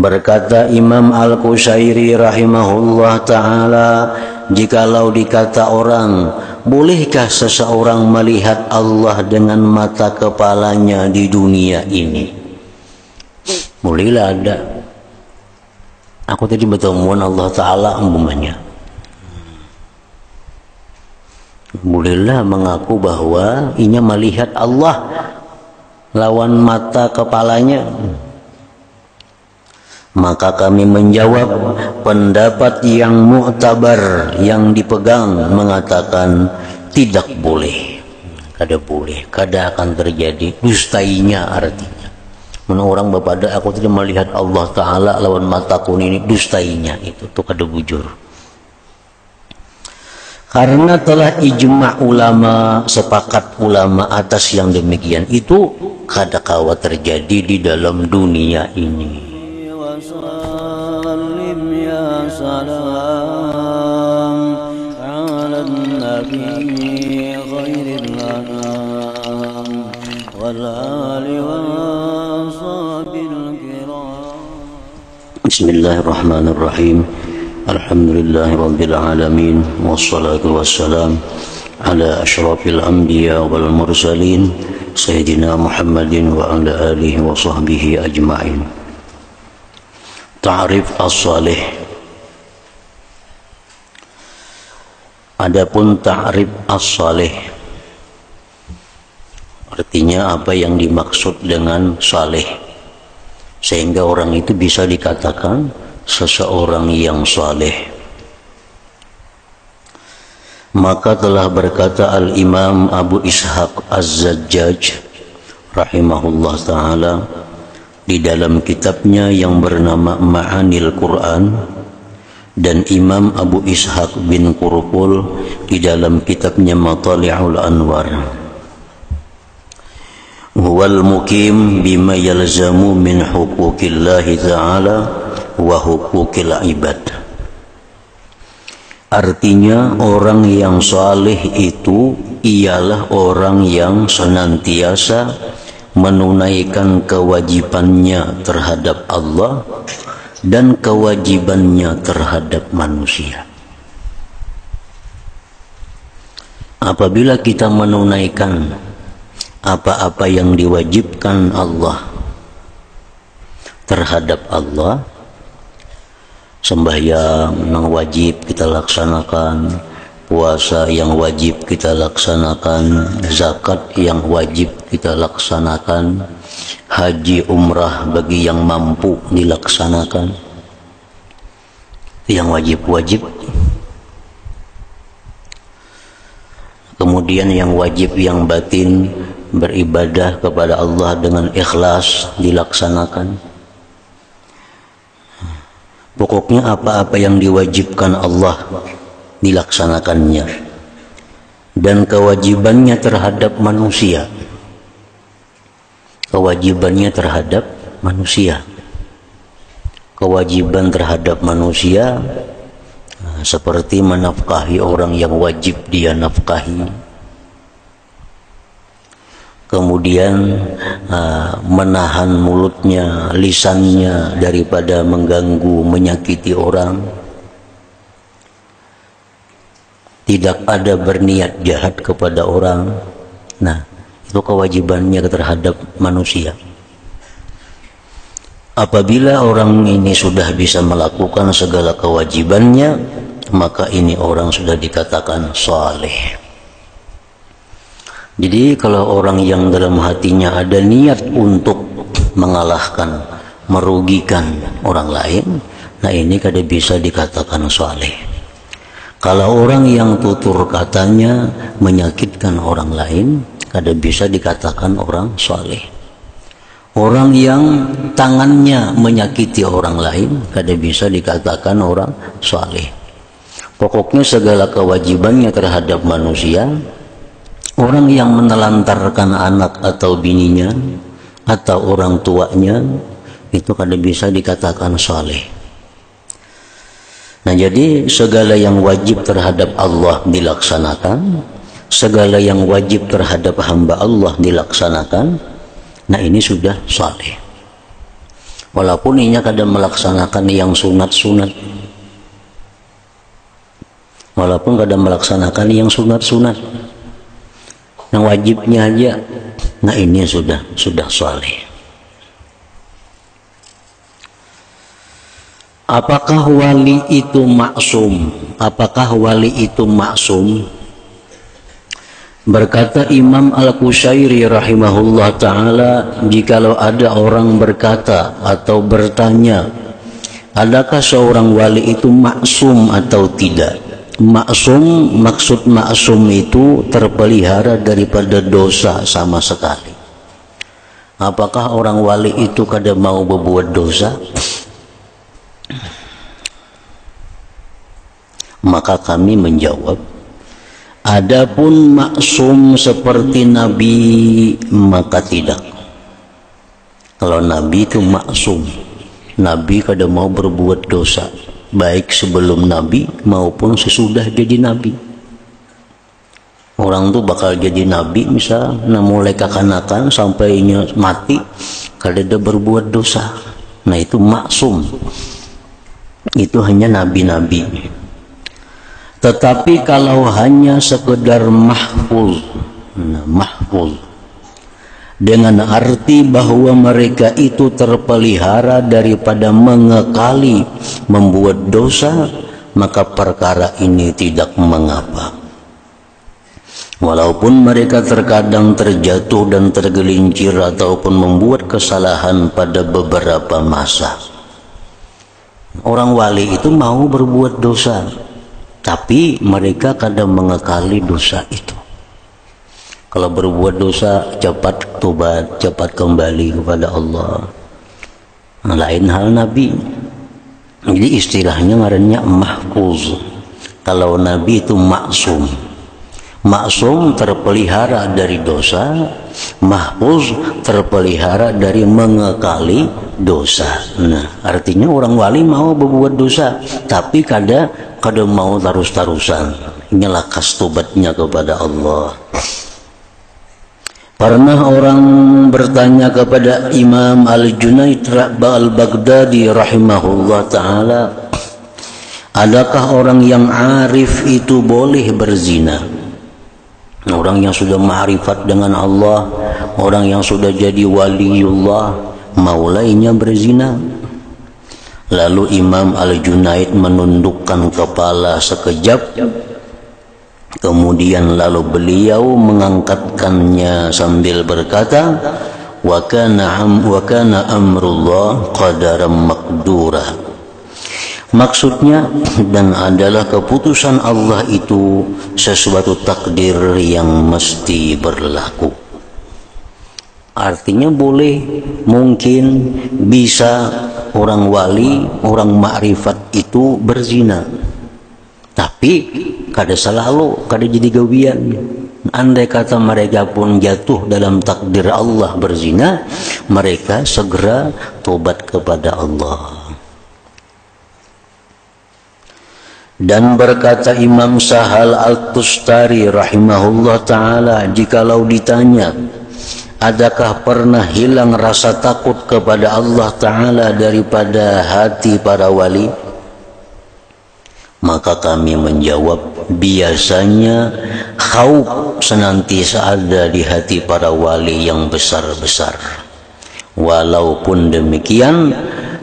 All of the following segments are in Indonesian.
Berkata Imam Al-Qushairi rahimahullah ta'ala, jikalau dikata orang, bolehkah seseorang melihat Allah dengan mata kepalanya di dunia ini? Bolehlah ada. Aku tadi bertemuan Allah Ta'ala umpamanya. Bolehlah mengaku bahwa inya melihat Allah lawan mata kepalanya. Maka kami menjawab, pendapat yang mu'tabar, yang dipegang, mengatakan tidak boleh. Kada boleh, kada akan terjadi. Dustainya artinya. Mana orang berpada aku tidak melihat Allah Ta'ala lawan mataku ini, dustainya itu tuh kada bujur. Karena telah ijma' ulama, sepakat ulama atas yang demikian itu kada kawa terjadi di dalam dunia ini. وسلم يا سلام على النبي خير الأنام والآل والصحب الكرام. بسم الله الرحمن الرحيم. الحمد لله رب العالمين والصلاة والسلام على أشرف الأنبياء والمرسلين سيدنا محمد وعلى آله وصحبه أجمعين. Ta'rif as-salih. Adapun ta'rif as-salih, artinya apa yang dimaksud dengan saleh, sehingga orang itu bisa dikatakan seseorang yang saleh. Maka telah berkata Al-Imam Abu Ishaq Az-Zajjaj rahimahullah ta'ala di dalam kitabnya yang bernama Ma'anil Quran, dan Imam Abu Ishaq bin Qurqul di dalam kitabnya Matali'ul Anwar, huwal mukim bima yalzamu min huquqillahi ta'ala wa huquqil ibad. Artinya orang yang saleh itu ialah orang yang senantiasa menunaikan kewajibannya terhadap Allah dan kewajibannya terhadap manusia. Apabila kita menunaikan apa-apa yang diwajibkan Allah terhadap Allah, sembahyang yang wajib kita laksanakan, puasa yang wajib kita laksanakan, zakat yang wajib kita laksanakan, haji umrah bagi yang mampu dilaksanakan, yang wajib-wajib. Kemudian yang wajib yang batin, beribadah kepada Allah dengan ikhlas dilaksanakan. Pokoknya apa-apa yang diwajibkan Allah dilaksanakannya, dan kewajibannya terhadap manusia, kewajibannya terhadap manusia, kewajiban terhadap manusia seperti menafkahi orang yang wajib dia nafkahi, kemudian menahan mulutnya, lisannya daripada mengganggu, menyakiti orang, tidak ada berniat jahat kepada orang. Nah, itu kewajibannya terhadap manusia. Apabila orang ini sudah bisa melakukan segala kewajibannya, maka ini orang sudah dikatakan saleh. Jadi kalau orang yang dalam hatinya ada niat untuk mengalahkan, merugikan orang lain, nah ini kada bisa dikatakan saleh. Kalau orang yang tutur katanya menyakitkan orang lain, kada bisa dikatakan orang saleh. Orang yang tangannya menyakiti orang lain, kada bisa dikatakan orang saleh. Pokoknya segala kewajibannya terhadap manusia, orang yang menelantarkan anak atau bininya atau orang tuanya, itu kada bisa dikatakan saleh. Nah, jadi segala yang wajib terhadap Allah dilaksanakan, segala yang wajib terhadap hamba Allah dilaksanakan, nah ini sudah saleh. walaupun inya kadang melaksanakan yang sunat-sunat, walaupun kadang melaksanakan yang sunat-sunat, yang wajibnya aja, nah ini sudah saleh. Apakah wali itu maksum? Apakah wali itu maksum? Berkata Imam Al-Qushairi rahimahullah ta'ala, jikalau ada orang berkata atau bertanya, adakah seorang wali itu maksum atau tidak? Maksum, maksud maksum itu terpelihara daripada dosa sama sekali. Apakah orang wali itu kada mau berbuat dosa? Maka kami menjawab, adapun maksum seperti Nabi maka tidak. Kalau Nabi itu maksum, Nabi kada mau berbuat dosa, baik sebelum Nabi maupun sesudah jadi Nabi. Orang tuh bakal jadi Nabi misal, mulai kekanakan sampai mati kada ada berbuat dosa. Nah itu maksum, itu hanya nabi-nabi. Tetapi kalau hanya sekedar mahfuz, mahfuz dengan arti bahwa mereka itu terpelihara daripada mengekali membuat dosa, maka perkara ini tidak mengapa. Walaupun mereka terkadang terjatuh dan tergelincir ataupun membuat kesalahan pada beberapa masa. Orang wali itu mau berbuat dosa, tapi mereka kadang mengekali dosa itu. Kalau berbuat dosa cepat tobat, cepat kembali kepada Allah. Nah, lain hal Nabi. Jadi istilahnya ngarannya mahfuz. Kalau Nabi itu maksum. Maksum terpelihara dari dosa, mahfuz terpelihara dari mengekali dosa. Nah, artinya orang wali mau berbuat dosa, tapi kada mau terus-terusan. Inilah khas tobatnya kepada Allah. Pernah orang bertanya kepada Imam Al-Junaid Al-Baghdadi rahimahullah ta'ala, adakah orang yang arif itu boleh berzina? Orang yang sudah ma'rifat dengan Allah, orang yang sudah jadi waliullah, maulainya berzina. Lalu Imam Al-Junaid menundukkan kepala sekejap, kemudian lalu beliau mengangkatkannya sambil berkata, wa kana amrullah qadaran maqdura. Maksudnya, dan adalah keputusan Allah itu sesuatu takdir yang mesti berlaku. Artinya boleh, mungkin, bisa orang wali, orang makrifat itu berzina. Tapi kada selalu, kada jadi gawian. Andai kata mereka pun jatuh dalam takdir Allah berzina, mereka segera tobat kepada Allah. Dan berkata Imam Sahal Al-Tustari rahimahullah ta'ala, jikalau ditanya, adakah pernah hilang rasa takut kepada Allah ta'ala daripada hati para wali? Maka kami menjawab, biasanya khauf senantiasa ada di hati para wali yang besar-besar. Walaupun demikian,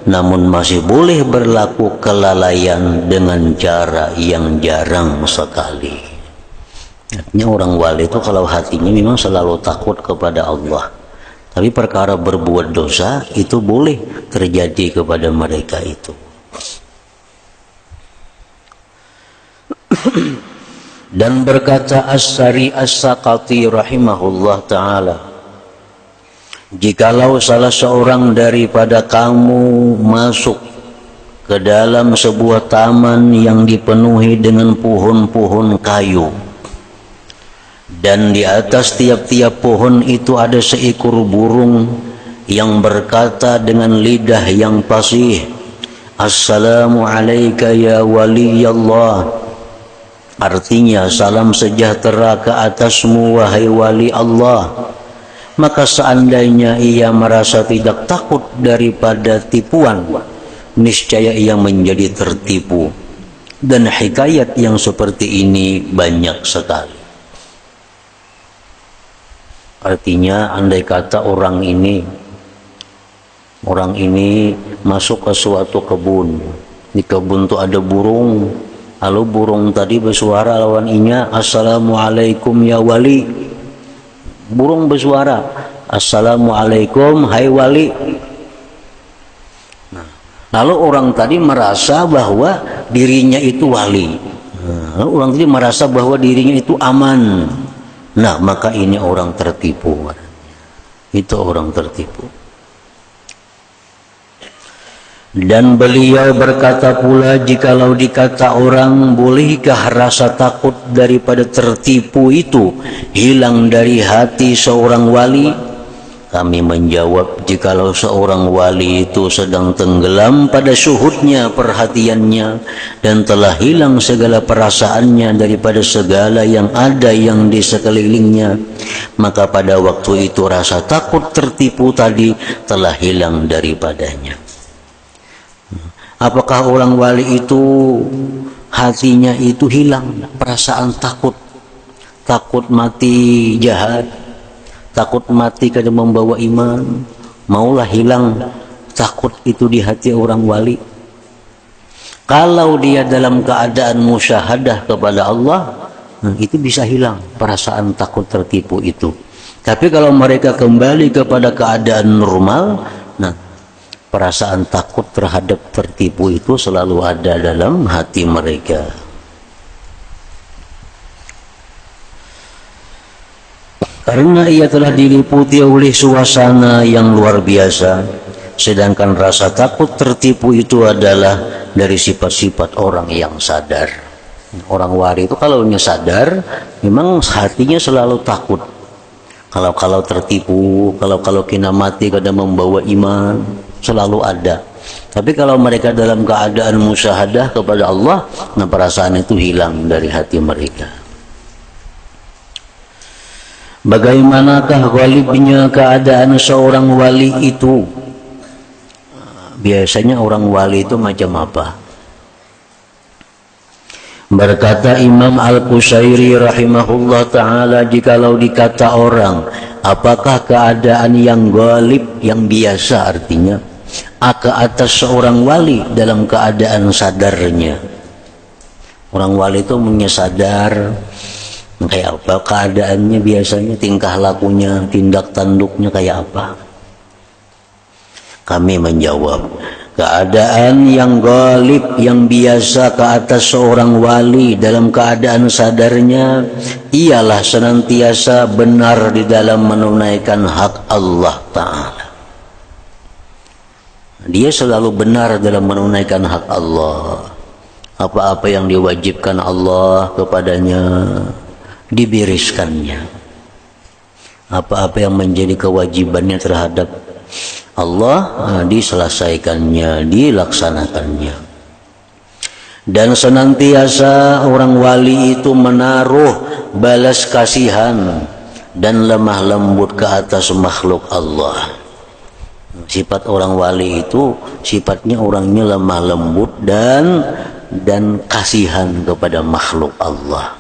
namun masih boleh berlaku kelalaian dengan cara yang jarang sekali. Artinya orang wali itu kalau hatinya memang selalu takut kepada Allah, tapi perkara berbuat dosa itu boleh terjadi kepada mereka itu. Dan berkata As-Sari As-Saqati rahimahullah ta'ala, jikalau salah seorang daripada kamu masuk ke dalam sebuah taman yang dipenuhi dengan pohon-pohon kayu, dan di atas tiap-tiap pohon itu ada seekor burung yang berkata dengan lidah yang fasih, Assalamu alayka ya waliyallah. Artinya, salam sejahtera ke atasmu wahai wali Allah. maka seandainya ia merasa tidak takut daripada tipuan, niscaya ia menjadi tertipu. Dan hikayat yang seperti ini banyak sekali. Artinya andai kata orang ini masuk ke suatu kebun. Di kebun itu ada burung. Lalu burung tadi bersuara lawan inya, "Assalamualaikum ya wali." Burung bersuara, "Assalamualaikum hai wali." Nah, lalu orang tadi merasa bahwa dirinya itu wali. Lalu orang tadi merasa bahwa dirinya itu aman. Nah, maka ini orang tertipu. Itu orang tertipu. Dan beliau berkata pula, jikalau dikata orang, bolehkah rasa takut daripada tertipu itu hilang dari hati seorang wali? Kami menjawab, jikalau seorang wali itu sedang tenggelam pada syuhudnya, perhatiannya, dan telah hilang segala perasaannya daripada segala yang ada yang di sekelilingnya, maka pada waktu itu rasa takut tertipu tadi telah hilang daripadanya. Apakah orang wali itu hatinya itu hilang perasaan takut, takut mati jahat, takut mati karena membawa iman, maulah hilang takut itu di hati orang wali? Kalau dia dalam keadaan musyahadah kepada Allah, itu bisa hilang perasaan takut tertipu itu. Tapi kalau mereka kembali kepada keadaan normal, nah, perasaan takut terhadap tertipu itu selalu ada dalam hati mereka. Karena ia telah diliputi oleh suasana yang luar biasa, sedangkan rasa takut tertipu itu adalah dari sifat-sifat orang yang sadar. Orang wali itu kalau sadar, memang hatinya selalu takut. Kalau tertipu, kalau kena mati kadang membawa iman, selalu ada. Tapi kalau mereka dalam keadaan musyahadah kepada Allah, nah perasaan itu hilang dari hati mereka. Bagaimanakah ghalibnya keadaan seorang wali itu? Biasanya orang wali itu macam apa? Berkata Imam Al-Qusairi rahimahullah ta'ala, jikalau dikata orang, apakah keadaan yang ghalib, yang biasa artinya, ke atas seorang wali dalam keadaan sadarnya. Orang wali itu sadar kayak apa keadaannya, biasanya tingkah lakunya, tindak tanduknya kayak apa? Kami menjawab, keadaan yang ghalib, yang biasa ke atas seorang wali dalam keadaan sadarnya ialah senantiasa benar di dalam menunaikan hak Allah Ta'ala. Dia selalu benar dalam menunaikan hak Allah. Apa-apa yang diwajibkan Allah kepadanya, dibereskannya. Apa-apa yang menjadi kewajibannya terhadap Allah, diselesaikannya, dilaksanakannya. Dan senantiasa orang wali itu menaruh balas kasihan dan lemah lembut ke atas makhluk Allah. Sifat orang wali itu sifatnya orangnya lemah lembut dan kasihan kepada makhluk Allah.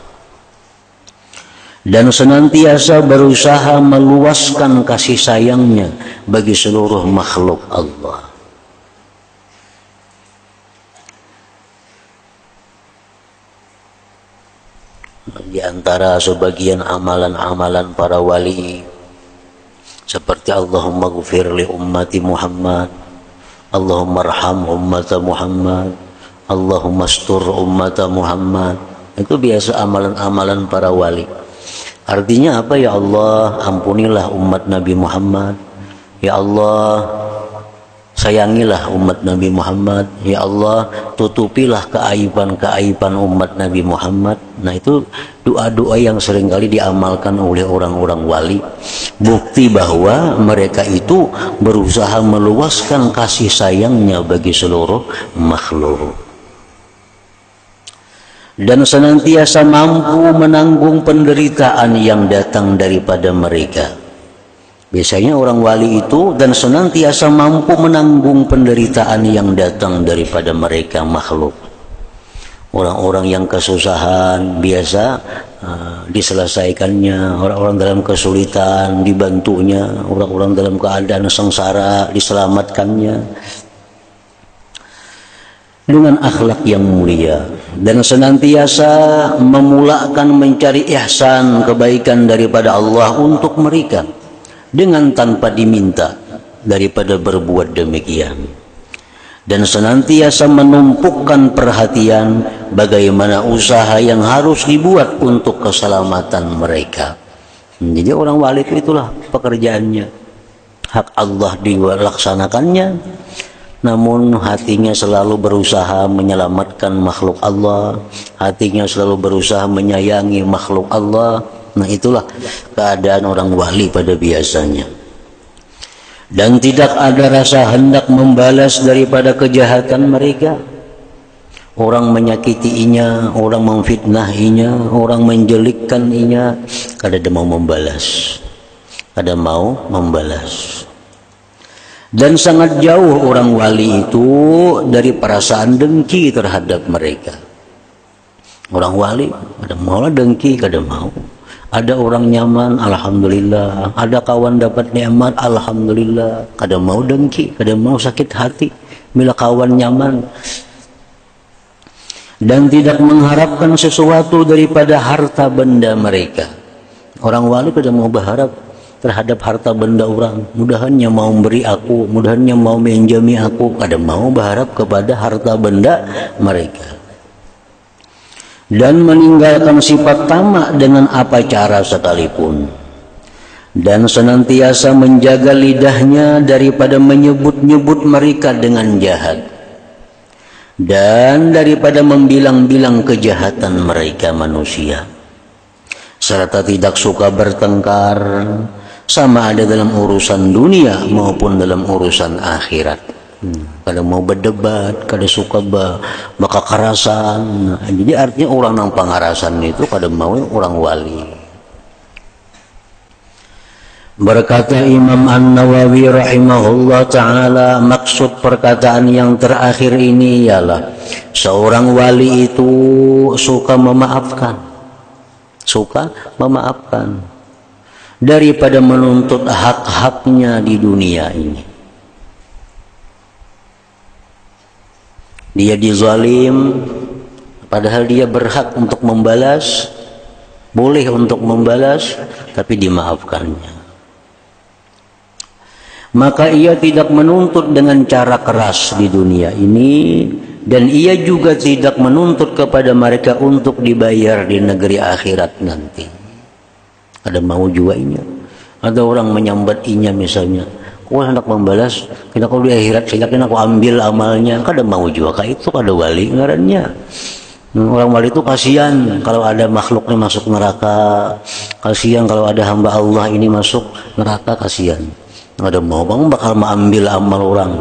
Dan senantiasa berusaha meluaskan kasih sayangnya bagi seluruh makhluk Allah. Di antara sebagian amalan-amalan para wali seperti Allahumma ghfir li ummati Muhammad, Allahumma arham ummata Muhammad, Allahumma astur ummata Muhammad, itu biasa amalan-amalan para wali. Artinya apa? Ya Allah, ampunilah umat Nabi Muhammad. Ya Allah, sayangilah umat Nabi Muhammad. Ya Allah, tutupilah keaiban-keaiban umat Nabi Muhammad. Nah, itu doa-doa yang seringkali diamalkan oleh orang-orang wali. Bukti bahwa mereka itu berusaha meluaskan kasih sayangnya bagi seluruh makhluk. Dan senantiasa mampu menanggung penderitaan yang datang daripada mereka. Biasanya orang wali itu dan senantiasa mampu menanggung penderitaan yang datang daripada mereka makhluk. Orang-orang yang kesusahan biasa diselesaikannya, orang-orang dalam kesulitan dibantunya, orang-orang dalam keadaan sengsara diselamatkannya dengan akhlak yang mulia, dan senantiasa memulakan mencari ihsan, kebaikan daripada Allah untuk mereka dengan tanpa diminta daripada berbuat demikian, dan senantiasa menumpukan perhatian bagaimana usaha yang harus dibuat untuk keselamatan mereka. Jadi orang wali itulah pekerjaannya, hak Allah dilaksanakannya, namun hatinya selalu berusaha menyelamatkan makhluk Allah, hatinya selalu berusaha menyayangi makhluk Allah. Nah, itulah keadaan orang wali pada biasanya. Dan tidak ada rasa hendak membalas daripada kejahatan mereka. Orang menyakitinya, orang memfitnahinya, orang menjelikkannya, kada mau membalas, kada mau membalas. Dan sangat jauh orang wali itu dari perasaan dengki terhadap mereka. Orang wali kada mau dengki, kada mau. Ada orang nyaman, alhamdulillah. Ada kawan dapat nikmat, alhamdulillah. Kada mau dengki, kada mau sakit hati bila kawan nyaman. Dan tidak mengharapkan sesuatu daripada harta benda mereka. Orang wali kada mau berharap terhadap harta benda orang. Mudahannya mau beri aku, mudahannya mau menjami aku. Kada mau berharap kepada harta benda mereka. Dan meninggalkan sifat tamak dengan apa cara sekalipun, dan senantiasa menjaga lidahnya daripada menyebut-nyebut mereka dengan jahat, dan daripada membilang-bilang kejahatan mereka manusia, serta tidak suka bertengkar, sama ada dalam urusan dunia maupun dalam urusan akhirat. Kada mau berdebat, kada suka kekerasan. Jadi artinya orang yang pengarasan itu kada mau orang wali. Berkata Imam An-Nawawi rahimahullah ta'ala, maksud perkataan yang terakhir ini ialah seorang wali itu suka memaafkan, daripada menuntut hak-haknya di dunia ini. Dia dizalim, padahal dia berhak untuk membalas, boleh untuk membalas, tapi dimaafkannya. Maka ia tidak menuntut dengan cara keras di dunia ini, dan ia juga tidak menuntut kepada mereka untuk dibayar di negeri akhirat nanti. Ada mau juainya. Ada orang menyambat inya misalnya, aku hendak membalas, kena kalau di akhirat silakan aku ambil amalnya. Kada mau juga itu kada wali ngarannya. Orang wali itu kasihan kalau ada makhluknya masuk neraka, kasihan kalau ada hamba Allah ini masuk neraka, kasihan. Kada mau bang bakal mengambil amal orang.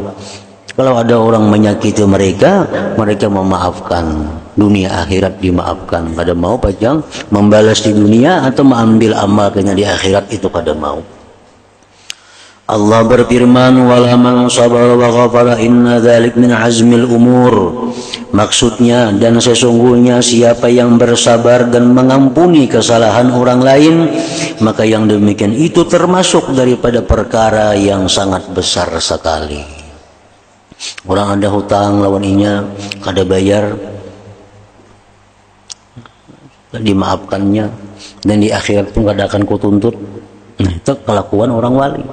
Kalau ada orang menyakiti mereka, mereka memaafkan, dunia akhirat dimaafkan. Kada mau pajang membalas di dunia atau mengambil amal kena di akhirat, itu kada mau. Allah berfirman, wala man sabara wa ghafara inna dzalik min azmil umur. Maksudnya, dan sesungguhnya siapa yang bersabar dan mengampuni kesalahan orang lain, maka yang demikian itu termasuk daripada perkara yang sangat besar sekali. Orang ada hutang lawan inya, kada bayar, dimaafkannya, dan di akhirat pun kada akan kutuntut. Nah, itu kelakuan orang wali.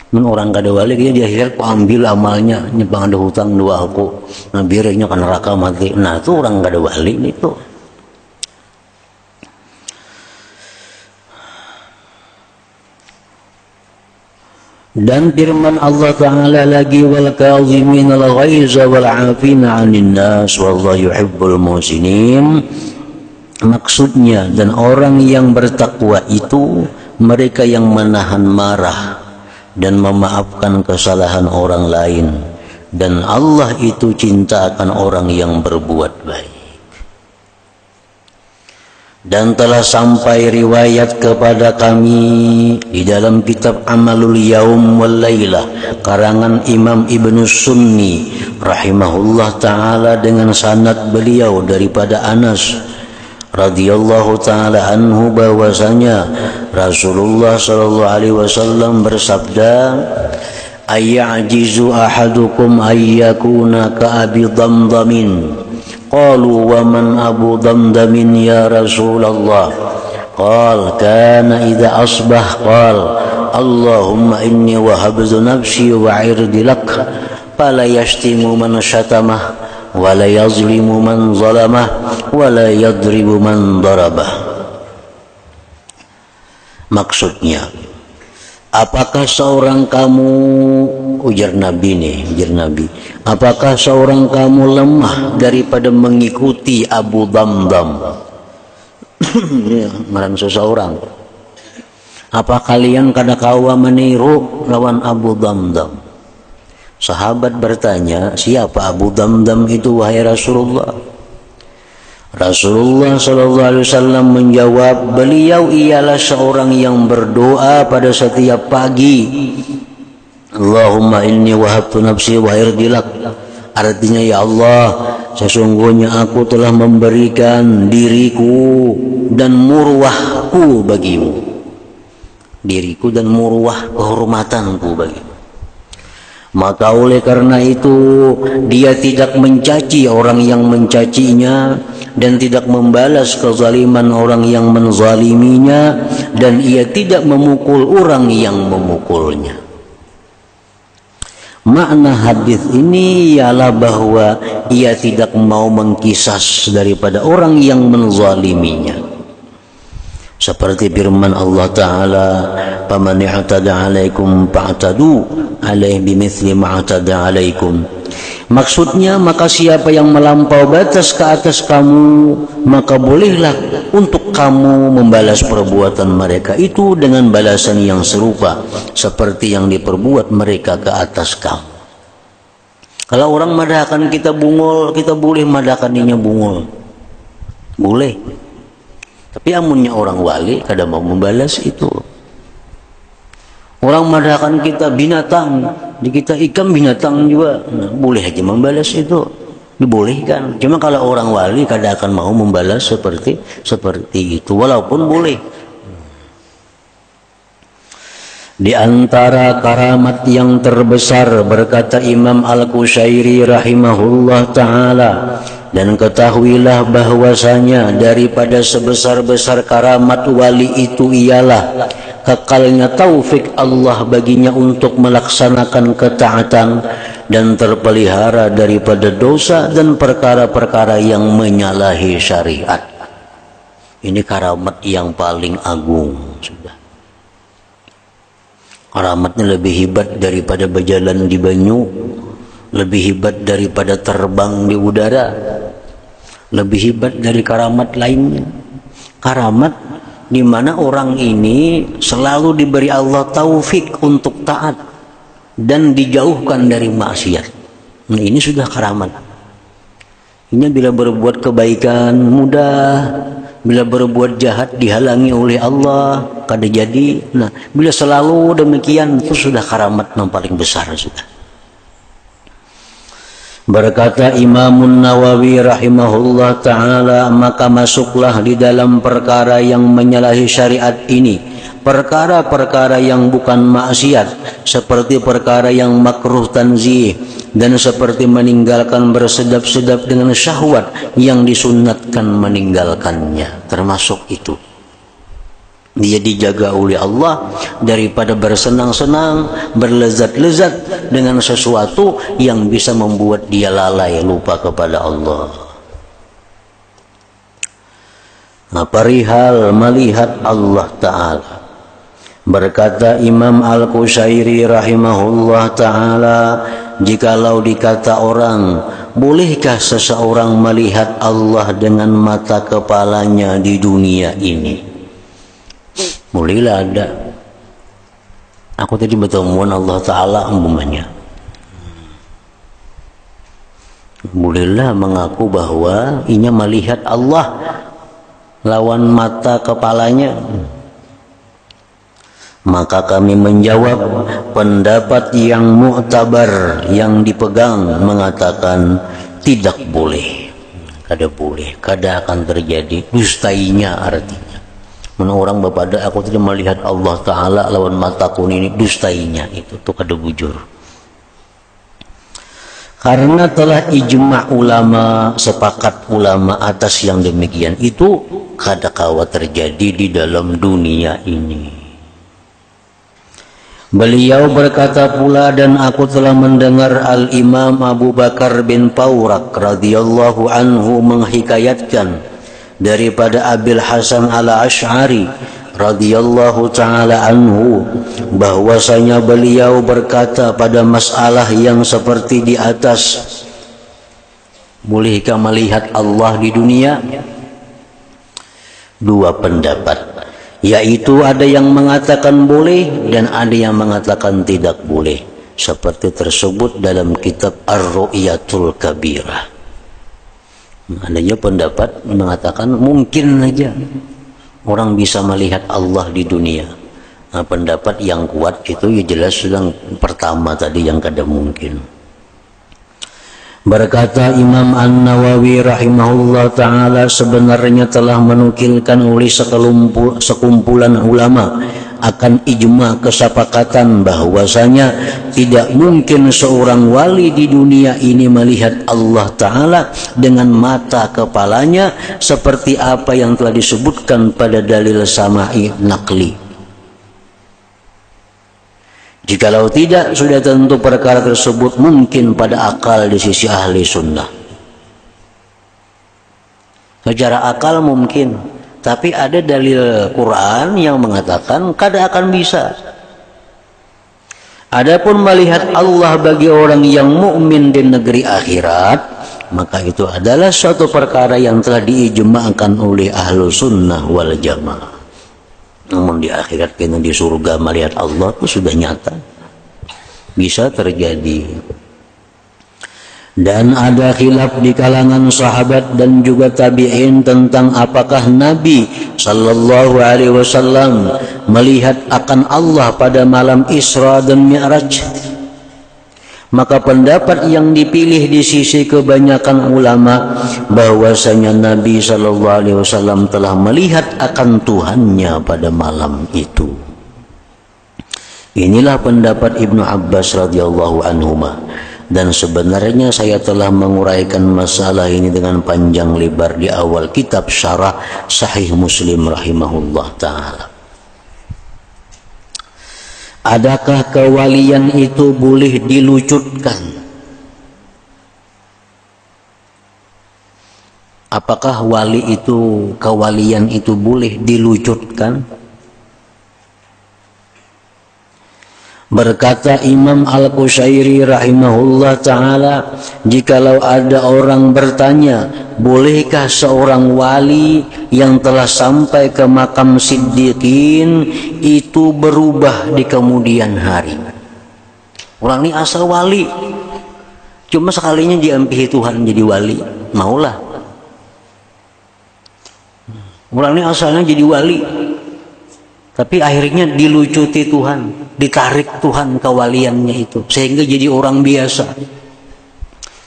Orang kada wali dia di akhirat ku ambil amalnya, nyepang ada hutang dua aku, nah biarnya kan neraka mati. Nah itu orang kada wali itu. Dan firman Allah Ta'ala lagi, wal kazimin al ghaiza wal 'afina 'anil nas wallahu yuhibbul muhsinin. Maksudnya, dan orang yang bertakwa itu mereka yang menahan marah dan memaafkan kesalahan orang lain, dan Allah itu cinta akan orang yang berbuat baik. Dan telah sampai riwayat kepada kami di dalam kitab Amalul Yaum wal Lailah karangan Imam Ibnu Sunni rahimahullah taala dengan sanad beliau daripada Anas radhiyallahu taala anhu bahwasanya Rasulullah sallallahu alaihi wasallam bersabda, "Ayyajizu ahadukum ayyakuna ka Abi Damdamin." Qalu wa man Abu Damdamin ya Rasulullah? Qal kana idza asbah qal Allahumma inni wahabtu nafsi wa 'irdi lak fala yashtimu man syatamah wa la yazlimu man zalamah wa la yadribu man darabah. Maksudnya, apakah seorang kamu, ujar Nabi, apakah seorang kamu lemah daripada mengikuti Abu Damdam? Ngaran seseorang. Apa kalian kada kawa meniru lawan Abu Damdam? Sahabat bertanya, siapa Abu Damdam itu wahai Rasulullah? Rasulullah SAW menjawab, beliau ialah seorang yang berdoa pada setiap pagi. Allahumma inni wahabtu nafsi wa irdilak. Artinya, ya Allah, sesungguhnya aku telah memberikan diriku dan murwahku bagimu. Diriku dan murwah, kehormatanku bagimu. Maka oleh karena itu dia tidak mencaci orang yang mencacinya dan tidak membalas kezaliman orang yang menzaliminya, dan ia tidak memukul orang yang memukulnya. Makna hadis ini ialah bahwa ia tidak mau mengkisas daripada orang yang menzaliminya. Seperti firman Allah Ta'ala, "Faman i'tada 'alaikum fa'tadu 'alaihi bimithli ma 'atada 'alaikum." Maksudnya, maka siapa yang melampau batas ke atas kamu, maka bolehlah untuk kamu membalas perbuatan mereka itu dengan balasan yang serupa seperti yang diperbuat mereka ke atas kamu. Kalau orang madahkan kita bungul, kita boleh madahkaninya bungul, boleh. Tapi amunnya orang wali kada mau membalas itu. Orang madahkan kita binatang, di kita ikan binatang juga, nah, boleh aja membalas itu, dibolehkan. Cuma kalau orang wali kada akan mau membalas seperti itu, walaupun boleh. Di antara karamat yang terbesar, berkata Imam Al-Qushairi rahimahullah ta'ala, dan ketahuilah bahwasanya daripada sebesar-besar karamat wali itu ialah kekalnya taufik Allah baginya untuk melaksanakan ketaatan dan terpelihara daripada dosa dan perkara-perkara yang menyalahi syariat. Ini karamat yang paling agung sudah. Karamatnya lebih hebat daripada berjalan di banyu, lebih hebat daripada terbang di udara, lebih hebat dari karamat lainnya. Karamat di mana orang ini selalu diberi Allah taufik untuk taat dan dijauhkan dari maksiat. Nah, ini sudah karamat. Ini bila berbuat kebaikan mudah, bila berbuat jahat dihalangi oleh Allah, kada jadi. Nah, bila selalu demikian, itu sudah karamat yang paling besar sudah. Berkata Imamun Nawawi rahimahullah ta'ala, maka masuklah di dalam perkara yang menyalahi syariat ini perkara-perkara yang bukan maksiat, seperti perkara yang makruh tanzih, dan seperti meninggalkan bersedap-sedap dengan syahwat yang disunatkan meninggalkannya. Termasuk itu, dia dijaga oleh Allah daripada bersenang-senang, berlezat-lezat dengan sesuatu yang bisa membuat dia lalai, lupa kepada Allah. Nah, perihal melihat Allah Ta'ala, berkata Imam Al-Qushairi rahimahullah ta'ala, jikalau dikata orang, bolehkah seseorang melihat Allah dengan mata kepalanya di dunia ini? Bolehlah ada. Aku tadi bertemuan Allah Ta'ala umpamanya. Bolehlah mengaku bahwa inya melihat Allah lawan mata kepalanya? Maka kami menjawab, pendapat yang mu'tabar, yang dipegang, mengatakan tidak boleh. Kada boleh, kada akan terjadi, dustainya artinya. Mana orang bepada aku tidak melihat Allah Ta'ala lawan mataku ini, dustainya itu tuh kada bujur. Karena telah ijma' ulama, sepakat ulama atas yang demikian itu kada kawa terjadi di dalam dunia ini. Beliau berkata pula, dan aku telah mendengar Al-Imam Abu Bakar bin Paurak radhiyallahu anhu menghikayatkan daripada Abil Hasan Al-Asy'ari radhiyallahu ta'ala anhu bahwasanya beliau berkata pada masalah yang seperti di atas, bolehkah melihat Allah di dunia? Dua pendapat, yaitu ada yang mengatakan boleh dan ada yang mengatakan tidak boleh, seperti tersebut dalam kitab Ar-Ru'yatul Kabirah. Adanya pendapat mengatakan mungkin saja orang bisa melihat Allah di dunia. Nah, pendapat yang kuat itu ya jelas yang pertama tadi yang kada mungkin. Berkata Imam An-Nawawi rahimahullah ta'ala, sebenarnya telah menukilkan oleh sekumpulan ulama akan ijma kesepakatan bahwasanya tidak mungkin seorang wali di dunia ini melihat Allah Ta'ala dengan mata kepalanya seperti apa yang telah disebutkan pada dalil sama'i naqli. Jikalau tidak, sudah tentu perkara tersebut mungkin pada akal di sisi ahli sunnah. Secara akal mungkin, tapi ada dalil Quran yang mengatakan kada akan bisa. Adapun melihat Allah bagi orang yang mukmin di negeri akhirat, maka itu adalah suatu perkara yang telah diijma'kan oleh ahlu sunnah wal jamaah. Namun di akhirat, kena di surga melihat Allah itu sudah nyata, bisa terjadi. Dan ada khilaf di kalangan sahabat dan juga tabi'in tentang apakah Nabi sallallahu alaihi wasallam melihat akan Allah pada malam Isra dan Mi'raj. Maka pendapat yang dipilih di sisi kebanyakan ulama bahwasanya Nabi sallallahu alaihi wasallam telah melihat akan Tuhannya pada malam itu. Inilah pendapat Ibnu Abbas radhiyallahu anhuma, dan sebenarnya saya telah menguraikan masalah ini dengan panjang lebar di awal kitab Syarah Sahih Muslim rahimahullah ta'ala. Adakah kewalian itu boleh dilucutkan? Apakah wali itu, kewalian itu boleh dilucutkan? Berkata Imam Al-Qushairi rahimahullah ta'ala, jikalau ada orang bertanya, bolehkah seorang wali yang telah sampai ke makam siddiqin itu berubah di kemudian hari? Orang ini asal wali, cuma sekalinya diampihi Tuhan jadi wali, maulah. Orang ini asalnya jadi wali, tapi akhirnya dilucuti Tuhan, ditarik Tuhan kewaliannya itu, sehingga jadi orang biasa.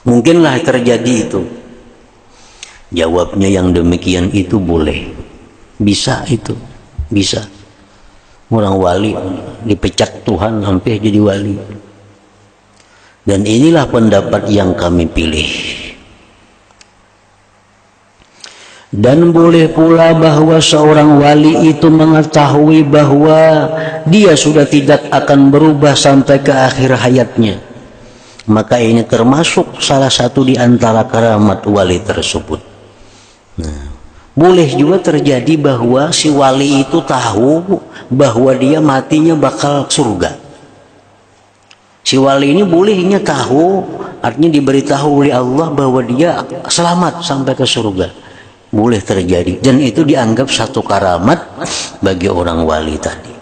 Mungkinlah terjadi itu. Jawabnya yang demikian itu boleh, bisa itu, bisa. Orang wali dipecat Tuhan sampai jadi wali. Dan inilah pendapat yang kami pilih. Dan boleh pula bahwa seorang wali itu mengetahui bahwa dia sudah tidak akan berubah sampai ke akhir hayatnya. Maka ini termasuk salah satu di antara karamat wali tersebut. Nah, boleh juga terjadi bahwa si wali itu tahu bahwa dia matinya bakal surga. Si wali ini bolehnya tahu, artinya diberitahu oleh Allah bahwa dia selamat sampai ke surga. Boleh terjadi, dan itu dianggap satu karamat bagi orang wali tadi.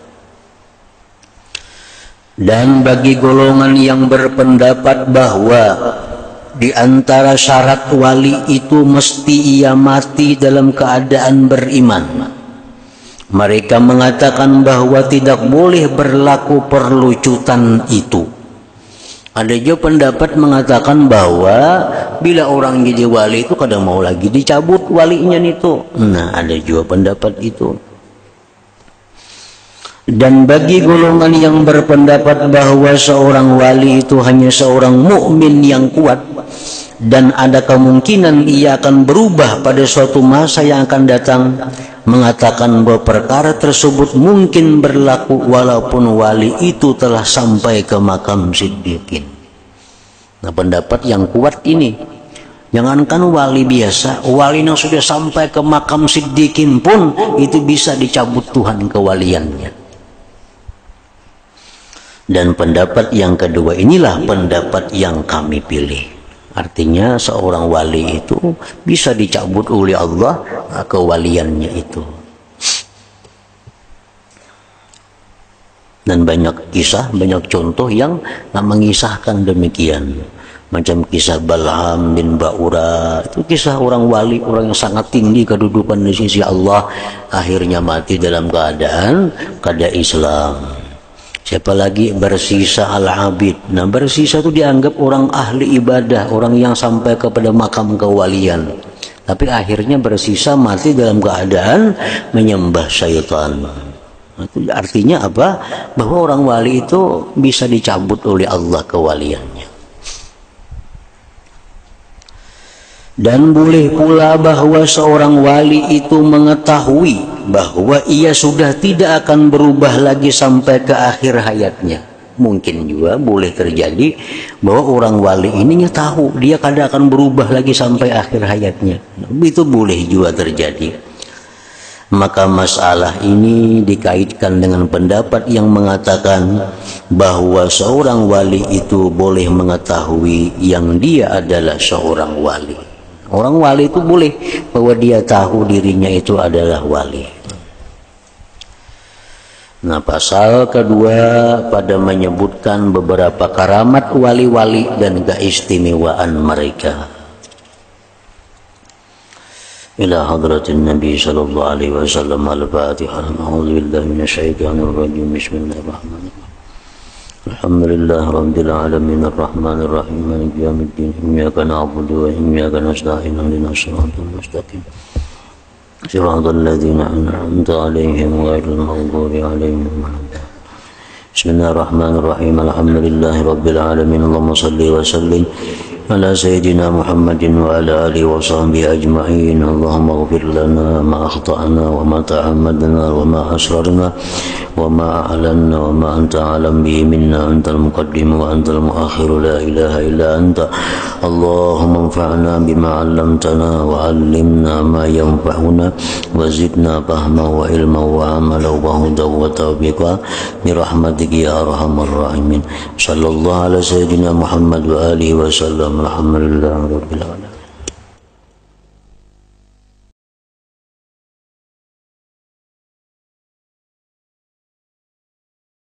Dan bagi golongan yang berpendapat bahwa di antara syarat wali itu mesti ia mati dalam keadaan beriman. Mereka mengatakan bahwa tidak boleh berlaku perlucutan itu. Ada juga pendapat mengatakan bahwa bila orang jadi wali itu kadang mau lagi dicabut walinya itu. Nah, ada juga pendapat itu. Dan bagi golongan yang berpendapat bahwa seorang wali itu hanya seorang mukmin yang kuat dan ada kemungkinan ia akan berubah pada suatu masa yang akan datang, mengatakan bahwa perkara tersebut mungkin berlaku walaupun wali itu telah sampai ke makam siddiqin. Nah, pendapat yang kuat ini, jangankan wali biasa, wali yang sudah sampai ke makam siddiqin pun itu bisa dicabut Tuhan kewaliannya. Dan pendapat yang kedua inilah pendapat yang kami pilih. Artinya seorang wali itu bisa dicabut oleh Allah kewaliannya itu. Dan banyak kisah, banyak contoh yang mengisahkan demikian. Macam kisah Bal'am bin Ba'ura, itu kisah orang wali, orang yang sangat tinggi kedudukan di sisi Allah, akhirnya mati dalam keadaan kada Islam. Siapa lagi? Bersisa Al-Abid. Nah, bersisa itu dianggap orang ahli ibadah, orang yang sampai kepada makam kewalian. Tapi akhirnya bersisa mati dalam keadaan menyembah syaitan. Itu artinya apa? Bahwa orang wali itu bisa dicabut oleh Allah kewaliannya. Dan boleh pula bahwa seorang wali itu mengetahui bahwa ia sudah tidak akan berubah lagi sampai ke akhir hayatnya. Mungkin juga boleh terjadi bahwa orang wali ini tahu dia kadang akan berubah lagi sampai akhir hayatnya. Itu boleh juga terjadi. Maka masalah ini dikaitkan dengan pendapat yang mengatakan bahwa seorang wali itu boleh mengetahui yang dia adalah seorang wali. Orang wali itu boleh bahwa dia tahu dirinya itu adalah wali. Nah, pasal kedua pada menyebutkan beberapa karamat wali-wali dan keistimewaan mereka. Ila hadratin Nabi sallallahu alaihi wasallam al-Fatihah. A'udzu billahi minasyaitonir rajim. Bismillahirrahmanirrahim. Alhamdulillah rabbil alamin arrahmanir rahim maliki yaumiddin iyyaka na'budu wa iyyaka nasta'in ihdinas siratal mustaqim siratal ladzina an'amta 'alaihim ghairil maghdubi 'alaihim waladdallin. Bismillahirrahmanirrahim. Alhamdulillahi rabbil alamin. Allahumma shalli wa sallim ala sayyidina Muhammadin wa ala alihi wa sahbihi ajma'in. Allahumma ighfir lana ma akhta'na wa ma ta'ammadna wa ma asrarna wa ma a'lanna wa ma anta alam bihi minna, antal muqaddim wa antal muakhir, la ilaha illa anta. Allahumma anfa'na bima 'allamtana wa 'allimna ma yanfa'una wa zidna fahma wa ilma wa amala wa huda wa tawfiqa bi rahmatika ya arhamar rahimin. Sallallahu ala sayyidina Muhammad wa alihi wa sallam. Alhamdulillah rabbil alamin.